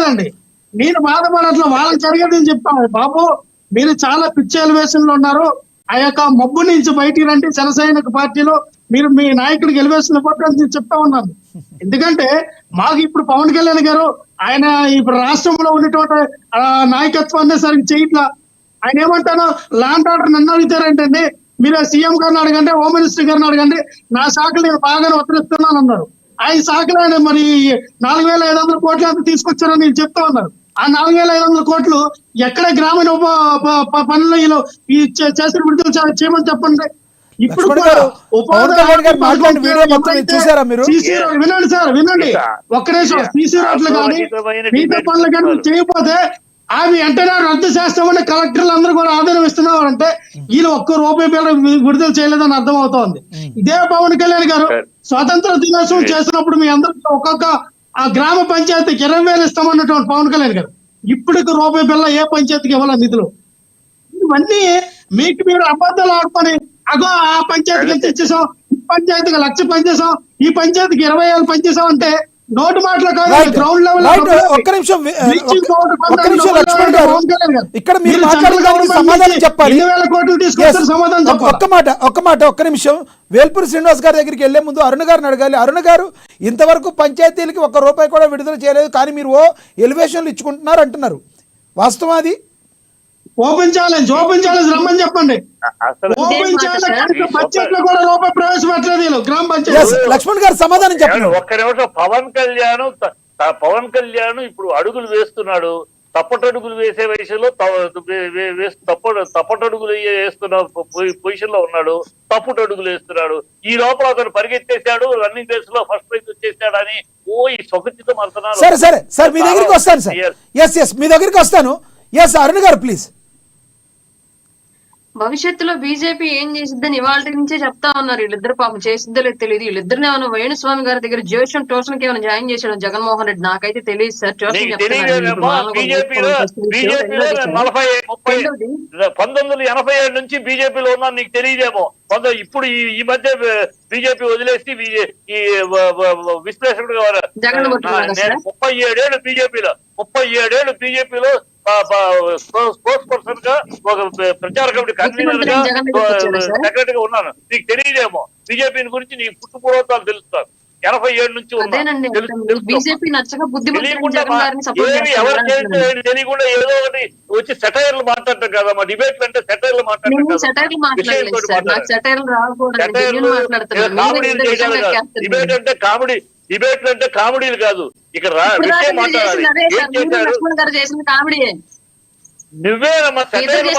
కాదండి, నేను బాధపడట్లా, వాళ్ళకి జరిగేది చెప్తాను. బాబు మీరు చాలా పిచ్చి ఎలివేషన్ లో ఉన్నారు, ఆ యొక్క మబ్బు నుంచి బయటికి రండి, జనసైనిక పార్టీలో మీరు మీ నాయకుడికి ఎలివేషన్ ఇవ్వట్లని నేను చెప్తా ఉన్నాను. ఎందుకంటే మాకు ఇప్పుడు పవన్ కళ్యాణ్ గారు ఆయన ఇప్పుడు రాష్ట్రంలో ఉన్నటువంటి నాయకత్వాన్ని సరిగ్గా చేయట్లా. ఆయన ఏమంటారు, ల్యాండ్ ఆర్డర్ నన్ను అడుగుతారేంటండి, మీరు సీఎం గారిని అడగండి, హోమ్ మినిస్టర్ గారిని అడగండి, నా శాఖలు నేను బాగానే ఉత్తరిస్తున్నాను అన్నారు. ఆయన శాఖలో ఆయన మరి 4,500 కోట్లు అంతా తీసుకొచ్చారని నేను చెప్తా ఉన్నారు. ఆ 4,500 కోట్లు ఎక్కడ గ్రామీణ పనులు చేసిన విడుదల చేయమని చెప్పండి. ఇప్పుడు వినండి సార్, వినండి ఒక్క నిమిషం. సీసీ రోడ్లు కానీ మిగతా పనులు కానీ చేయకపోతే అవి వెంటనే రద్దు చేస్తామని కలెక్టర్లు అందరూ కూడా ఆధారం ఇస్తున్నారు. అంటే వీళ్ళు ₹1 విడుదల చేయలేదని అర్థం అవుతోంది. ఇదే పవన్ కళ్యాణ్ గారు స్వాతంత్ర దినోత్సవం చేసినప్పుడు మీ అందరికీ ఒక్కొక్క ఆ గ్రామ పంచాయతీకి 20,000 ఇస్తామన్నటువంటి పవన్ కళ్యాణ్ గారు ఇప్పటికి ₹1 ఏ పంచాయతీకి ఇవ్వాలి నిధులు. ఇవన్నీ మీకు మీరు అబద్ధాలు ఆడుకొని అగో ఆ పంచాయతీకి ఎంత ఇచ్చేసాం, ఈ పంచాయతీకి 1,00,000 పనిచేసాం, ఈ పంచాయతీకి 20,000 పనిచేసాం అంటే నోటు మాటలు కాదు, గ్రౌండ్ లెవెల్. ఒక్క నిమిషం లక్ష్మణ్ గారు, ఇక్కడ మీరు మాట్లాడడానికి సమాధానం చెప్పాలి. 2,000 కోట్లు తీసుకొచ్చారు, సమాధానం చెప్పాలి. ఒక్క నిమిషం. వేల్పూరి శ్రీనివాస్ గారి దగ్గరికి వెళ్లే ముందు అరుణ్ గారిని అడగాలి. అరుణ్ గారు, ఇంతవరకు పంచాయతీలకి ₹1 కూడా విడుదల చేయలేదు, కానీ మీరు ఎలివేషన్లు ఇచ్చుకుంటున్నారు అంటున్నారు, వాస్తవం అది? ఓపెన్ ఛాలెంజ్ రమ్మని చెప్పండి. ఓపెన్ ఛాలెంజ్ బడ్జెట్ లో కూడా రూపాయి ప్రవేశపెట్టలేదు గ్రామ పంచాయతీ. లక్ష్మణ్ గారు సమాధానం చెప్పండి. ఒక్క నిమిషం. పవన్ కళ్యాణ్ ఇప్పుడు అడుగులు వేస్తున్నాడు, తప్పటడుగులు వేసే వయసులో తప్పటడుగులు వేస్తున్న పొజిషన్ లో ఉన్నాడు, తప్పుటడుగులు వేస్తున్నాడు. ఈ లోపల అతను పరిగెత్తేసాడు, రన్నింగ్ రేస్ లో ఫస్ట్ ప్రైజ్ వచ్చేసాడు అని ఈ సొగతితో మారుతున్నారు. సరే మీ దగ్గరికి వస్తాను సార్. మీ దగ్గరికి వస్తాను. అరుణ్ గారు ప్లీజ్. భవిష్యత్తులో బీజేపీ ఏం చేసిద్దని ఇవాళ నుంచే చెప్తా ఉన్నారు. వీళ్ళిద్దరు పాపం చేసిద్దో లేదు తెలియదు. వీళ్ళిద్దరిని ఏమైనా వేణుస్వామి గారి దగ్గర జోషన్ ట్యూషన్ కి ఏమైనా జాయిన్ చేశాడు జగన్మోహన్ రెడ్డి, నాకైతే తెలియదు సార్. 1987 నుంచి బీజేపీలో ఉన్నా నీకు తెలియదేమో. ఇప్పుడు ఈ మధ్య బీజేపీ వదిలేసి విశ్లేషకుడు 37 ఏళ్ళు బీజేపీలో స్పోర్ట్స్ పర్సన్ గా, ఒక ప్రచార కమిటీ కన్వీనర్ గా, సెక్రటరీ గా ఉన్నాను. నీకు తెలియదేమో బీజేపీ గురించి, నీ పుట్టుపూర్వతాలు తెలుస్తారు. 87 నుంచి తెలియకుండా ఏదో ఒకటి వచ్చి సెటైర్లు మాట్లాడటం కదా. మా డిబేట్లు అంటే సెటైర్లు మాట్లాడటం, డిబేట్ అంటే కామెడీ, డిబేట్లు అంటే కామెడీలు కాదు. ఇక్కడ మాట్లాడాలి. నువ్వేనమ్మా సెటైర్లు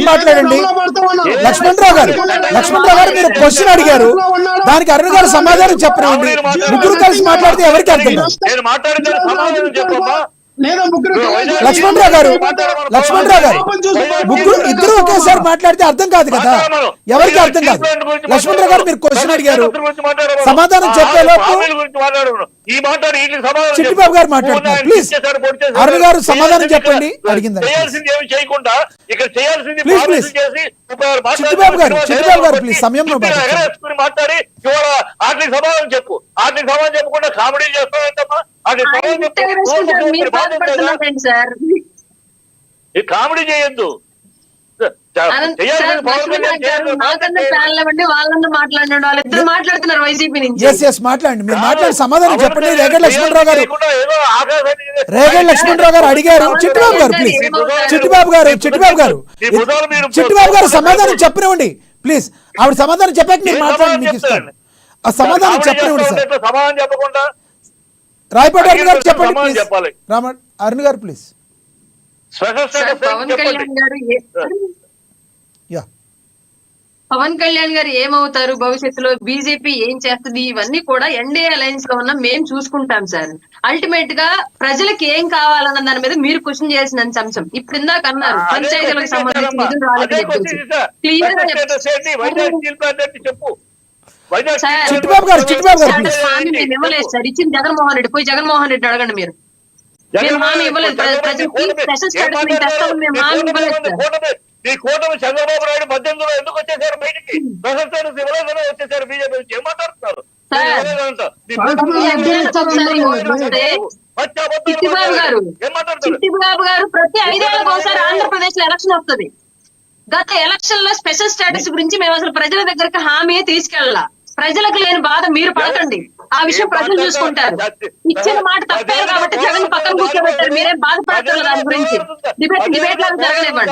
మాట్లాడండి. లక్ష్మణ్ రావు గారు మీరు క్వశ్చన్ అడిగారు, దానికి అరుణ్ గారు సమాధానం చెప్పండి. ముగ్గురు కలిసి మాట్లాడితే ఎవరికి అర్థం కాదు. లక్ష్మణ్ రావు గారు ఇద్దరు ఒకేసారి మాట్లాడితే అర్థం కాదు కదా, ఎవరికి అర్థం కాదు. లక్ష్మణ్ రావు గారు మీరు క్వశ్చన్ అడిగారు, సమాధానం చెప్పేలోపు చిట్టిబాబు గారు మాట్లాడుతున్నారు. ప్లీజ్ అరుణ్ గారు సమాధానం చెప్పండి. అడిగింది ప్లీజ్ చిట్టిబాబు గారు ప్లీజ్ సమయంలో మాట్లాడి ఆర్థిక సమాధానం చెప్పు. ఆర్థిక సమాధానం చెప్పకుండా కామెడీ చేస్తానంటమ్మా. కామెడీ చేయొద్దు. మాట్లాడండి, మీరు మాట్లాడి సమాధానం చెప్పండి. రేగడి లక్ష్మణరావు గారు అడిగారు. చిట్టిబాబు గారు సమాధానం చెప్పనివ్వండి ప్లీజ్. ఆవిడ సమాధానం చెప్పాక మీరు మాట్లాడండి, మీకు ఇస్తాను. ఆ సమాధానం చెప్పనివ్వండి సార్. సమాధానం చెప్పకుండా రాయపాటి అరుణ్ గారు చెప్పండి ప్లీజ్. అరుణ్ గారు ప్లీజ్. పవన్ కళ్యాణ్ గారు ఏమవుతారు భవిష్యత్తులో, బీజేపీ ఏం చేస్తుంది, ఇవన్నీ కూడా ఎన్డీఏ అలయన్స్ లో ఉన్న మేము చూసుకుంటాం సార్. అల్టిమేట్ గా ప్రజలకు ఏం కావాలన్న దాని మీద మీరు క్వశ్చన్ చేయాల్సిన అంశం. ఇప్పుడు ఇందాక అన్నారు పంచాయతీలకు సంబంధించి నిధులు రాలేదని చెప్పేసి క్లియర్ గా చెప్పు. చిట్టిబాబు గారు హామీ మేము ఇవ్వలేదు సార్. ఇచ్చింది జగన్మోహన్ రెడ్డి. పోయి జగన్మోహన్ రెడ్డి అడగండి మీరు. మేము హామీ ఇవ్వలేదు ప్రజలకి. స్పెషల్ స్టేటస్ మేము తెస్తామని మేము హామీ ఇవ్వలేదు సార్. ఈ కూటమి చంద్రబాబు నాయుడు 18లో ఎందుకు వచ్చేసారు బయటికి? స్పెషల్ స్టేటస్ ఇవ్వలేదనే వచ్చేసారు బీజేపీ నుంచి. ఏం మాట్లాడుతున్నారు? చిట్టిబాబు గారు ప్రతి 5 ఏళ్ళకి ఒకసారి ఆంధ్రప్రదేశ్ లో ఎలక్షన్ వస్తుంది. గత ఎలక్షన్ లో స్పెషల్ స్టేటస్ గురించి మేము అసలు ప్రజల దగ్గరకు హామీ తీసుకెళ్ళాల. ప్రజలకు లేని బాధ మీరు పడకండి, ఆ విషయం ప్రజలు చూసుకుంటారు. ఇచ్చిన మాట తప్పారు కాబట్టి జగన్ పక్కన కూర్చోబెట్టారు. మీరేం బాధపడతారు దాని గురించి? డిబేట్ లాగా జరగనివ్వండి.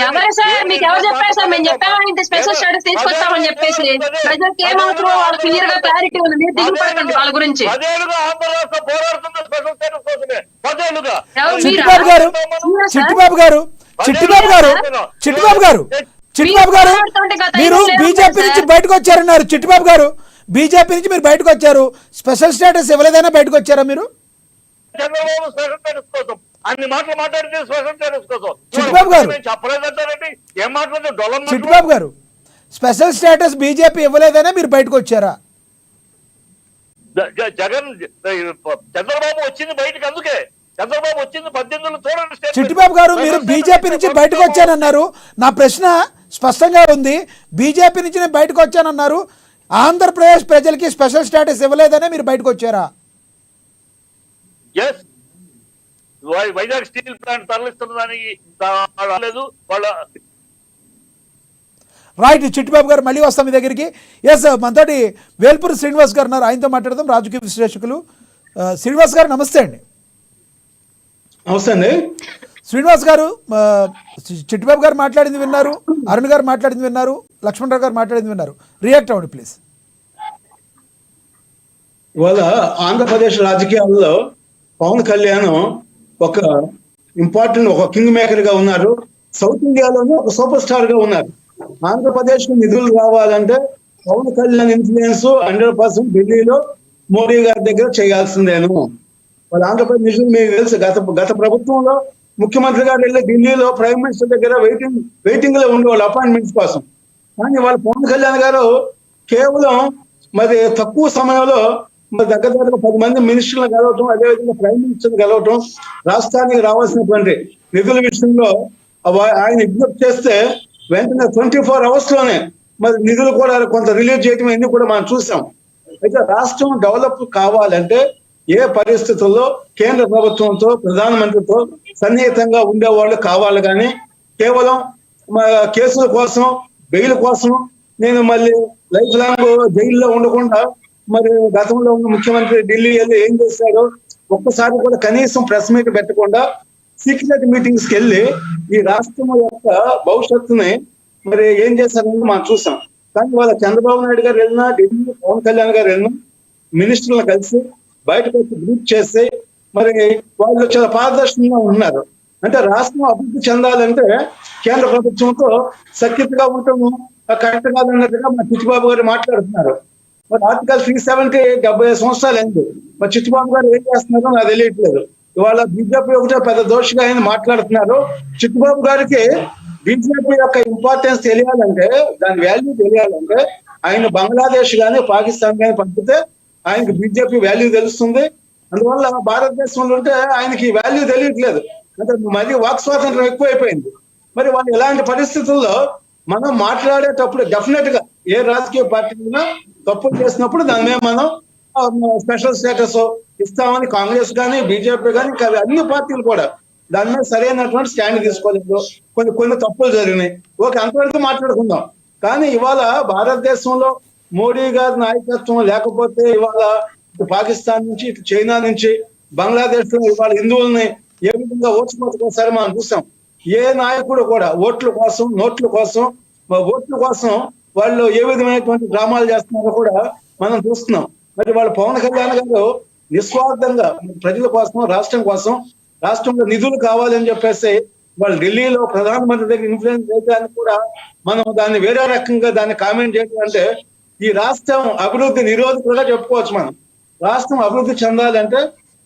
ఎవరే సార్ మీకు ఎవరు చెప్పారు సార్? మేము చెప్పామంటే స్పెషల్ స్టేటస్ తీసుకొస్తామని చెప్పేసి ప్రజలకు ఏమవుతుందో వాళ్ళు క్లియర్ గా క్లారిటీ ఉంది. మీరు దిగులు పడకండి వాళ్ళ గురించి. చిట్టిబాబు గారు మీరు బీజేపీ నుంచి బయటకు వచ్చారన్నారు. చిట్టిబాబు గారు బీజేపీ నుంచి మీరు బయటకు వచ్చారు, స్పెషల్ స్టేటస్ ఇవ్వలేదైనా బయటకు వచ్చారా మీరు? చంద్రబాబు స్పెషల్ స్టేటస్ కోసం అన్ని మాటలు మాట్లాడితే స్పెషల్ స్టేటస్ కోసం చిట్టిబాబు గారు చెప్పలేదంటారండి. ఏం మాట్లాడుతూ చిట్టిబాబు గారు స్పెషల్ స్టేటస్ బీజేపీ ఇవ్వలేదనే మీరు బయటకు వచ్చారా? జగన్ చంద్రబాబు వచ్చింది బయటకు, అందుకే చంద్రబాబు వచ్చింది 18లో చూడండి. చిట్టిబాబు గారు మీరు బీజేపీ నుంచి బయటకు వచ్చానన్నారు. నా ప్రశ్న స్పష్టంగా ఉంది. బీజేపీ నుంచి నేను బయటకు వచ్చానన్నారు. ఆంధ్రప్రదేశ్ ప్రజలకి స్పెషల్ స్టేటస్ ఇవ్వలేదనే మీరు బయటకు వచ్చారా? ఎస్, వైజాగ్ స్టీల్ ప్లాంట్ తరలిస్తున్నదానికి రాలేదు వాళ్ళ. రైట్ చిట్టిబాబు గారు, మళ్ళీ వస్తాం మీ దగ్గరికి. ఎస్, మనతోటి వేల్పూరి శ్రీనివాస్ గారు ఉన్నారు, ఆయనతో మాట్లాడదాం. రాజకీయ విశ్లేషకులు శ్రీనివాస్ గారు నమస్తే అండి. నమస్తే అండి. శ్రీనివాస్ గారు, చిట్టిబాబు గారు మాట్లాడింది విన్నారు, అరుణ్ గారు మాట్లాడింది విన్నారు, లక్ష్మణరావు గారు మాట్లాడింది విన్నారు. రియాక్ట్ అవ్వండి ప్లీజ్. ఇవాళ ఆంధ్రప్రదేశ్ రాజకీయాల్లో పవన్ కళ్యాణ్ ఒక ఇంపార్టెంట్, ఒక కింగ్ మేకర్ గా ఉన్నారు. సౌత్ ఇండియాలోనే ఒక సూపర్ స్టార్ గా ఉన్నారు. ఆంధ్రప్రదేశ్ నిధులు రావాలంటే పవన్ కళ్యాణ్ ఇన్ఫ్లుయెన్స్ 100% ఢిల్లీలో మోడీ గారి దగ్గర చేయాల్సిందేను. వాళ్ళ ఆంధ్రప్రదేశ్ నిధులు మీకు తెలుసు, గత ప్రభుత్వంలో ముఖ్యమంత్రి గారు వెళ్ళి ఢిల్లీలో ప్రైమ్ మినిస్టర్ దగ్గర వెయిటింగ్ లో ఉండేవాళ్ళు అపాయింట్మెంట్స్ కోసం. కానీ వాళ్ళ పవన్ కళ్యాణ్ గారు కేవలం మరి తక్కువ సమయంలో మరి దగ్గర 10 మంది మినిస్టర్లు కలవటం, అదేవిధంగా ప్రైమ్ మినిస్టర్ కలవటం, రాష్ట్రానికి రావాల్సినటువంటి నిధుల విషయంలో ఆయన విజ్ఞప్తి చేస్తే వెంటనే 24 hours లోనే మరి నిధులు కూడా కొంత రిలీజ్ చేయడం ఇవన్నీ కూడా మనం చూసాం. అయితే రాష్ట్రం డెవలప్ కావాలంటే ఏ పరిస్థితుల్లో కేంద్ర ప్రభుత్వంతో, ప్రధానమంత్రితో సన్నిహితంగా ఉండేవాళ్ళు కావాలి. కానీ కేవలం కేసుల కోసం, బెయిల్ కోసం నేను మళ్ళీ లైఫ్ లాంగ్ జైల్లో ఉండకుండా మరి గతంలో ఉన్న ముఖ్యమంత్రి ఢిల్లీ వెళ్ళి ఏం చేశాడో ఒక్కసారి కూడా కనీసం ప్రెస్ మీట్ పెట్టకుండా సీక్రెట్ మీటింగ్స్కి వెళ్ళి ఈ రాష్ట్రం యొక్క భవిష్యత్తుని మరి ఏం చేశారని మనం చూసాం. కానీ వాళ్ళ చంద్రబాబు నాయుడు గారు వెళ్ళినా, ఢిల్లీ పవన్ కళ్యాణ్ గారు వెళ్ళినా మినిస్టర్లను కలిసి బయటకు వచ్చి గ్రూప్ చేసి మరి వాళ్ళు చాలా పారదర్శకంగా ఉన్నారు. అంటే రాష్ట్రం అభివృద్ధి చెందాలంటే కేంద్ర ప్రభుత్వంతో సఖ్యతగా ఉండటము కరెక్ట్ కాదన్నట్టుగా మన చిట్టిబాబు గారు మాట్లాడుతున్నారు. మరి ఆర్టికల్ 370 70 సంవత్సరాలు అయింది. మరి చిట్టిబాబు గారు ఏం చేస్తున్నారో నాకు తెలియట్లేదు. ఇవాళ బీజేపీ ఒకటే పెద్ద దోషిగా ఆయన మాట్లాడుతున్నారు. చిట్టిబాబు గారికి బీజేపీ యొక్క ఇంపార్టెన్స్ తెలియాలంటే, దాని వాల్యూ తెలియాలంటే ఆయన బంగ్లాదేశ్ కానీ పాకిస్తాన్ కానీ పంపితే ఆయనకి బీజేపీ వాల్యూ తెలుస్తుంది. అందువల్ల భారతదేశంలో ఉంటే ఆయనకి వాల్యూ తెలియట్లేదు. అంటే మరి వాక్ స్వాతంత్రం ఎక్కువైపోయింది. మరి వాళ్ళు ఇలాంటి పరిస్థితుల్లో మనం మాట్లాడేటప్పుడు డెఫినెట్ గా ఏ రాజకీయ పార్టీ అయినా తప్పులు చేసినప్పుడు దాని మీద మనం స్పెషల్ స్టేటస్ ఇస్తామని కాంగ్రెస్ కానీ, బీజేపీ కానీ, అన్ని పార్టీలు కూడా దాని మీద సరైనటువంటి స్టాండ్ తీసుకోలేదు. కొన్ని తప్పులు జరిగినాయి. ఓకే, అంతవరకు మాట్లాడుకుందాం. కానీ ఇవాళ భారతదేశంలో మోడీ గారి నాయకత్వం లేకపోతే ఇవాళ పాకిస్తాన్ నుంచి, ఇటు చైనా నుంచి, బంగ్లాదేశ్ లో ఇవాళ హిందువుల్ని ఏ విధంగా ఓచుకోసారి మనం చూసాం. ఏ నాయకుడు కూడా ఓట్ల కోసం, నోట్ల కోసం, ఓట్ల కోసం వాళ్ళు ఏ విధమైనటువంటి డ్రామాలు చేస్తున్నారో కూడా మనం చూస్తున్నాం. మరి వాళ్ళు పవన్ కళ్యాణ్ గారు నిస్వార్థంగా ప్రజల కోసం, రాష్ట్రం కోసం, రాష్ట్రంలో నిధులు కావాలని చెప్పేసి వాళ్ళు ఢిల్లీలో ప్రధానమంత్రి దగ్గర ఇన్ఫ్లుయెన్స్ చేయడానికి కూడా మనం దాన్ని వేరే రకంగా దాన్ని కామెంట్ చేయడం అంటే ఈ రాష్ట్రం అభివృద్ధి నిరోధకులుగా చెప్పుకోవచ్చు. మనం రాష్ట్రం అభివృద్ధి చెందాలంటే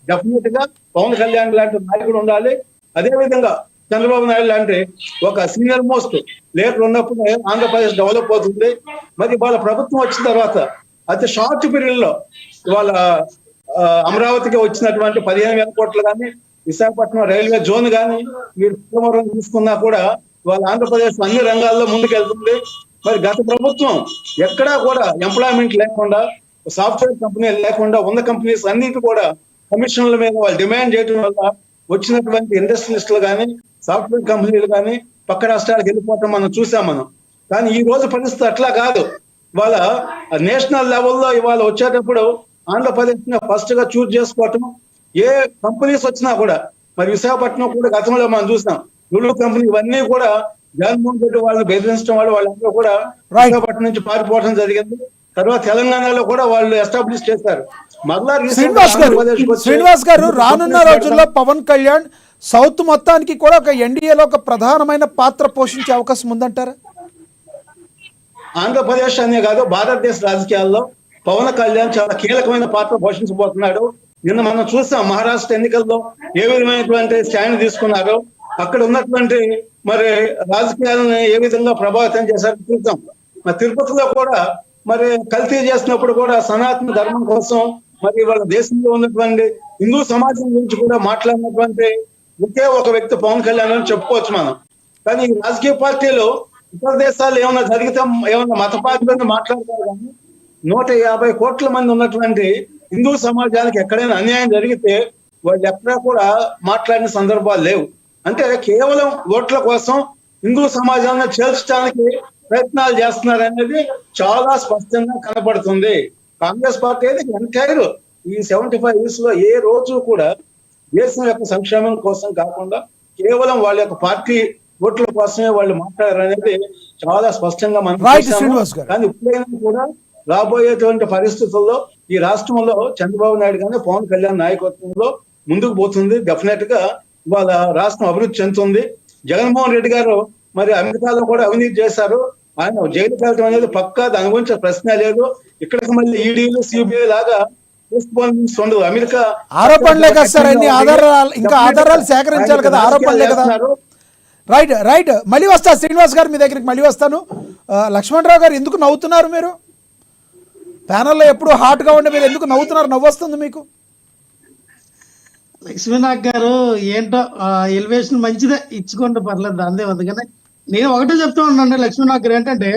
డెఫినెట్ గా పవన్ కళ్యాణ్ లాంటి నాయకుడు ఉండాలి. అదే విధంగా చంద్రబాబు నాయుడు లాంటి ఒక సీనియర్ మోస్ట్ లీడర్ ఉన్నప్పుడు ఆంధ్రప్రదేశ్ డెవలప్ అవుతుంది. మరి వాళ్ళ ప్రభుత్వం వచ్చిన తర్వాత అతి షార్ట్ పీరియడ్ లో వాళ్ళ అమరావతికి వచ్చినటువంటి 15,000 కోట్లు కానీ, విశాఖపట్నం రైల్వే జోన్ కానీ, మీరు పోలవరం తీసుకున్నా కూడా వాళ్ళ ఆంధ్రప్రదేశ్ అన్ని రంగాల్లో ముందుకెళ్తుంది. మరి గత ప్రభుత్వం ఎక్కడా కూడా ఎంప్లాయ్మెంట్ లేకుండా, సాఫ్ట్వేర్ కంపెనీ లేకుండా ఉన్న కంపెనీస్ అన్నిటి కూడా కమిషన్ల మీద వాళ్ళు డిమాండ్ చేయడం వల్ల వచ్చినటువంటి ఇండస్ట్రియలిస్టులు కానీ, సాఫ్ట్వేర్ కంపెనీలు కానీ పక్క రాష్ట్రాలకు వెళ్ళిపోవటం మనం చూసాం. కానీ ఈ రోజు పరిస్థితి అట్లా కాదు. ఇవాళ నేషనల్ లెవెల్లో ఇవాళ వచ్చేటప్పుడు ఆంధ్రప్రదేశ్ ఫస్ట్ గా చూస్ చేసుకోవటం, ఏ కంపెనీస్ వచ్చినా కూడా, మరి విశాఖపట్నం కూడా గతంలో మనం చూసాం, లులు కంపెనీ ఇవన్నీ కూడా జగన్మోహన్ రెడ్డి వాళ్ళని బెదిరించడం వల్ల వాళ్ళందరూ కూడా విశాఖపట్నం నుంచి పారిపోవడం జరిగింది. తర్వాత తెలంగాణలో కూడా వాళ్ళు ఎస్టాబ్లిష్ చేశారు. మరలా శ్రీనివాస్ గారు రానున్న రోజుల్లో పవన్ కళ్యాణ్ సౌత్ మొత్తానికి కూడా ఒక ఎన్డీఏలో ఒక ప్రధానమైన పాత్ర పోషించే అవకాశం ఉందంటారా? ఆంధ్రప్రదేశ్ అనే కాదు, భారతదేశ రాజకీయాల్లో పవన్ కళ్యాణ్ చాలా కీలకమైన పాత్ర పోషించబోతున్నాడు. నిన్న మనం చూసాం మహారాష్ట్ర ఎన్నికల్లో ఏ విధమైనటువంటి స్టాండ్ తీసుకున్నారో, అక్కడ ఉన్నటువంటి మరి రాజకీయాలను ఏ విధంగా ప్రభావితం చేశారో చూసాం. మరి తిరుపతిలో కూడా మరి కల్తీ చేసినప్పుడు కూడా సనాతన ధర్మం కోసం మరి వాళ్ళ దేశంలో ఉన్నటువంటి హిందూ సమాజం గురించి కూడా మాట్లాడినటువంటి ఒకే ఒక వ్యక్తి పవన్ కళ్యాణ్ అని చెప్పుకోవచ్చు మనం. కానీ ఈ రాజకీయ పార్టీలు ఇతర దేశాల్లో ఏమైనా జరిగితే ఏమైనా మత పార్టీలను మాట్లాడతారు, కానీ 150 కోట్ల మంది ఉన్నటువంటి హిందూ సమాజానికి ఎక్కడైనా అన్యాయం జరిగితే వాళ్ళు ఎక్కడా కూడా మాట్లాడిన సందర్భాలు లేవు. అంటే కేవలం ఓట్ల కోసం హిందూ సమాజాన్ని చేల్చడానికి ప్రయత్నాలు చేస్తున్నారు అనేది చాలా స్పష్టంగా కనపడుతుంది. కాంగ్రెస్ పార్టీ అయితే ఎంటైర్ ఈ 75 years లో ఏ రోజు కూడా దేశం యొక్క సంక్షేమం కోసం కాకుండా కేవలం వాళ్ళ యొక్క పార్టీ ఓట్ల కోసమే వాళ్ళు మాట్లాడారు అనేది చాలా స్పష్టంగా మనం చూసాము. కానీ ఇప్పుడైనా కూడా రాబోయేటువంటి పరిస్థితుల్లో ఈ రాష్ట్రంలో చంద్రబాబు నాయుడు కానీ పవన్ కళ్యాణ్ నాయకత్వంలో ముందుకు పోతుంది. డెఫినెట్ గా ఇవాళ రాష్ట్రం అభివృద్ధి చెందుతుంది. జగన్మోహన్ రెడ్డి గారు మరి అమెరికాలో కూడా అవినీతి చేశారు, ఆయన జైలుకి వెళ్ళడం అనేది పక్కా, దాని గురించి ప్రశ్న లేదు. ఇక్కడికి మళ్ళీ ఈడీలు సిబిఐ లాగా ఉండదు. అమెరికా ఆరోపణలే కదా సార్, అన్ని ఆధారాలు ఇంకా ఆధారాలు సేకరించాలి కదా, ఆరోపణలే కదా. రైట్ రైట్ మళ్ళీ వస్తా శ్రీనివాస్ గారు మీ దగ్గరికి మళ్ళీ వస్తాను. లక్ష్మణరావు గారు ఎందుకు నవ్వుతున్నారు? మీరు ప్యానల్లో ఎప్పుడు హాట్ గా ఉండే మీరు ఎందుకు నవ్వుతున్నారు? నవ్వు వస్తుంది మీకు? లక్ష్మీనాథ్ గారు ఏంటో ఎలివేషన్ మంచిదే, ఇచ్చుకుంటే పర్లేదు, దాందే ఉంది. కానీ నేను ఒకటే చెప్తా ఉన్నాను లక్ష్మీనాథ్ గారు, ఏంటంటే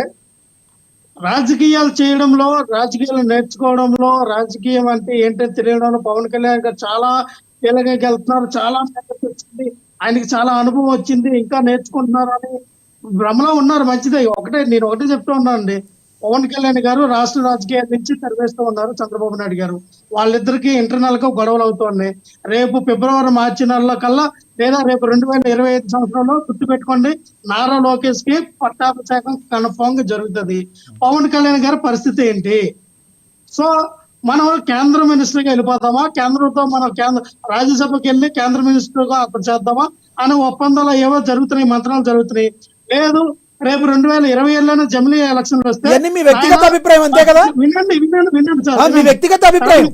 రాజకీయాలు చేయడంలో, రాజకీయాలు నేర్చుకోవడంలో, రాజకీయం అంటే ఏంటని తెలియడంలో పవన్ కళ్యాణ్ గారు చాలా కీలకంగా వెళ్తున్నారు. చాలా మెహనత్ వచ్చింది ఆయనకి, చాలా అనుభవం వచ్చింది, ఇంకా నేర్చుకుంటున్నారు అని భ్రమలో ఉన్నారు. మంచిదే. నేను ఒకటే చెప్తా ఉన్నాను అండి, పవన్ కళ్యాణ్ గారు రాష్ట్ర రాజకీయాల నుంచి తరివేస్తూ ఉన్నారు చంద్రబాబు నాయుడు గారు. వాళ్ళిద్దరికి ఇంటర్నల్ గా గొడవలు అవుతున్నాయి. రేపు ఫిబ్రవరి మార్చి నెలలో కల్లా లేదా రేపు 2025 సంవత్సరంలో గుర్తుపెట్టుకోండి, నారా లోకేష్ కి పట్టాభిషేకం కన్ఫామ్ గా జరుగుతుంది. పవన్ కళ్యాణ్ గారి పరిస్థితి ఏంటి? సో మనం కేంద్ర మినిస్టర్ గా వెళ్ళిపోతామా, కేంద్రంతో మనం రాజ్యసభకి వెళ్ళి కేంద్ర మినిస్టర్ గా అక్కడ చేద్దామా అనే ఒప్పందాలు ఏవో జరుగుతున్నాయి, మంత్రాలు జరుగుతున్నాయి. లేదు రేపు 2027లోనే జమిలీ ఎలక్షన్లు వస్తే మీ వ్యక్తిగత అభిప్రాయం అంతే కదా? వినండి సార్, మీ వ్యక్తిగత అభిప్రాయం,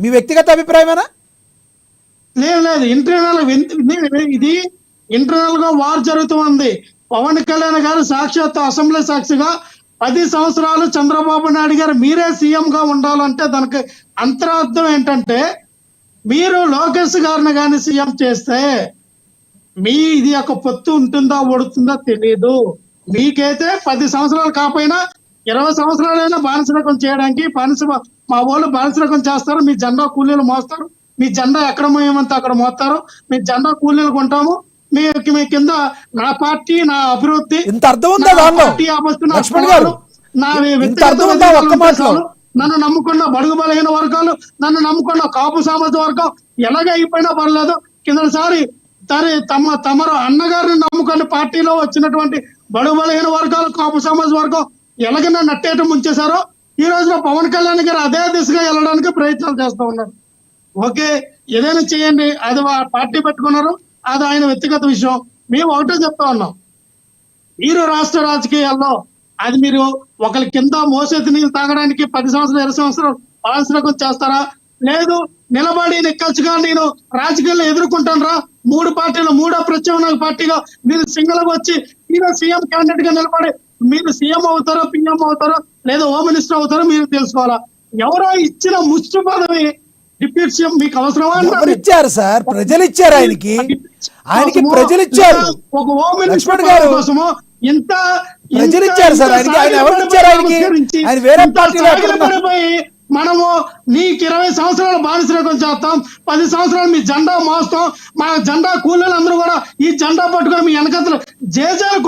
మీ వ్యక్తిగత అభిప్రాయమేనా? లేదు ఇది ఇంటర్నల్ గా వార్ జరుగుతుంది. పవన్ కళ్యాణ్ గారు సాక్షాత్ అసెంబ్లీ సాక్షిగా 10 సంవత్సరాలు చంద్రబాబు నాయుడు గారు మీరే సీఎం గా ఉండాలంటే దానికి అంతరార్థం ఏంటంటే, మీరు లోకేష్ గారిని కానీ సీఎం చేస్తే మీ ఇది ఒక పొత్తు ఉంటుందా ఓడుతుందా తెలియదు. మీకైతే 10 సంవత్సరాలు కాకపోయినా 20 సంవత్సరాలైనా బానిసరకం చేయడానికి మా వాళ్ళు బానిసరకం చేస్తారు. మీ జెండా కూలీలు మోస్తారు, మీ జెండా ఎక్కడ మోయమంతా అక్కడ మోస్తారు, మీ జెండా కూలీలు కొంటాము, మీ కింద నా పార్టీ, నా అభివృద్ధి, నన్ను నమ్ముకున్న బడుగు బలహీన వర్గాలు, నన్ను నమ్ముకున్న కాపు సామాజిక వర్గం ఎలాగే అయిపోయినా పర్లేదు. కిందసారి తమరు అన్నగారిని నమ్ముకుని పార్టీలో వచ్చినటువంటి బడుగు బలహీన వర్గాలు, కాపు సమాజ వర్గం ఎలాగైనా నట్టేయటం ముంచేశారో, ఈ రోజున పవన్ కళ్యాణ్ గారు అదే దిశగా వెళ్ళడానికి ప్రయత్నాలు చేస్తూ ఉన్నారు. ఓకే, ఏదైనా చేయండి, అది పార్టీ పెట్టుకున్నారు, అది ఆయన వ్యక్తిగత విషయం. మేము ఒకటే చెప్తా ఉన్నాం, మీరు రాష్ట్ర రాజకీయాల్లో అది మీరు ఒకరి కింద మోసేది నీళ్ళు తాగడానికి 10 సంవత్సరాలు 20 సంవత్సరాలు పాలసీలకు చేస్తారా? లేదు నిలబడి నిక్కచ్చుగా నేను రాజకీయాల్లో ఎదుర్కొంటాను రా, 3 పార్టీలు 3వ ప్రత్యామ్నాయ పార్టీగా మీరు సింగిల్ గా వచ్చి మీరు సీఎం క్యాండిడేట్ గా నిలబడి మీరు సీఎం అవుతారో పిఎం అవుతారో లేదా హోమ్ మినిస్టర్ అవుతారో మీరు తెలుసుకోవాలా. ఎవరో ఇచ్చిన ముష్టి పదవి డిప్యూటీ సీఎం మీకు అవసరమా? ఎవరు ఇచ్చారు సార్? ప్రజలు ఇచ్చారు ఆయనకి ప్రజలు ఇచ్చారు. ఒక హోమ్ మినిస్టర్ లక్ష్మణ్ గారు కోసము ఇంత ప్రజలు ఇచ్చారు సార్ ఆయనకి. ఆయన ఎవరు ఇచ్చారు ఆయనకి? ఆయన వేరే పార్టీలో మనము నీకు 20 సంవత్సరాల బానిసరకం చేస్తాం, 10 సంవత్సరాలు మీ జెండా మోస్తాం, మా జెండా కూలీలు అందరూ కూడా ఈ జెండా పట్టుకొని మీ వెనకతలు జేజేలు